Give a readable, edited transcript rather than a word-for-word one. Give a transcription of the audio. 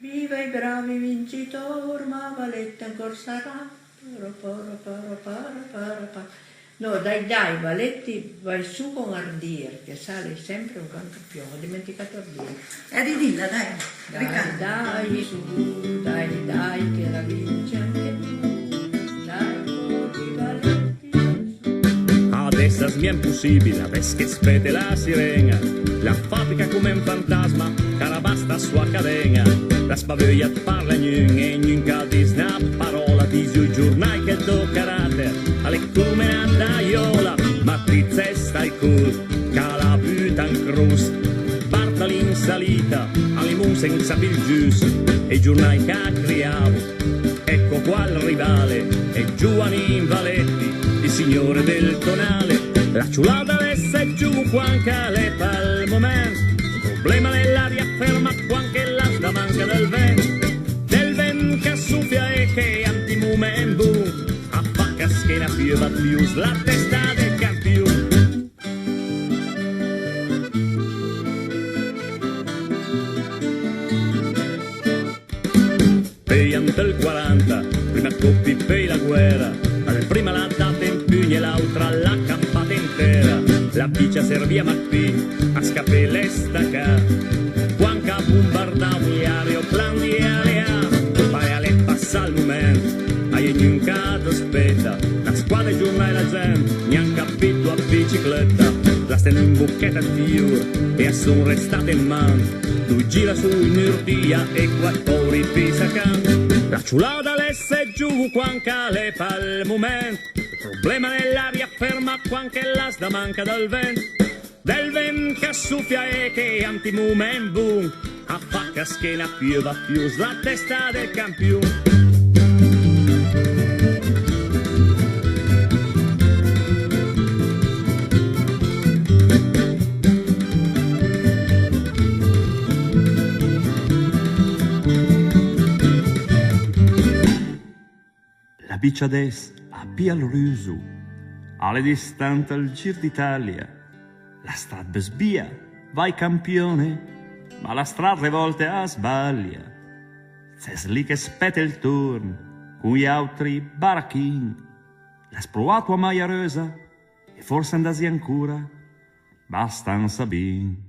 Viva i bravi vincitori, ma Valette ancora sarà. No, dai, Valetti, vai su con Ardir, che sale sempre un canto più. Ho dimenticato Ardir. Ridilla, dai. Dai, su, dai, che la vince anche tu. Dai, corri, Valetti. Adesso mi è impossibile, adesso che spete la sirena. La fabbrica come un fantasma, carabasta sua cadena. La spaveglia parla e nunca dice una parola. Dice i giornali che do carattere, alle come una daiola. Matrice stai cool, cala butan cruz. Bartali in salita, all'imun senza bil gius. E i giornali che criavo, ecco qua il rivale. E Giovanni Valetti, il signore del tonale. La ciulata resta giù quanca le pal momento. Problema nell'aria ferma quanche l'asta manca del vento che soffia e che anti-moment boom a facca schiena piova più la testa del campione. Pei ante il 40 prima coppi pei la guerra alla prima la data in pugno e l'altra la campata intera. La bicia servia Macpi a scapelle stacca quanca bombardavo gli aeroplani di alea. Vai alle passa al momento hai nunca aspetta la squadra giorna e la gente neanche capito a bicicletta la stanno in bocchetta di fiore e sono restate in mano tu gira su in urdia e quattro pisa can la ciulata lesse giù quanca le fa il momento il problema nell'aria ferma quanche l'asta manca del vento che soffia e che anti-moment boom a facca schiena piova più la testa del campione. La bicia des a Pia al Rusu, alle distante al Gir d'Italia, la strada sbia, vai campione, ma la strada a volte a sbaglia. C'è lì che spetta il turno, con gli altri baracchin. L'hai provato a Maia Rosa, e forse andasi ancora, bastanza bin.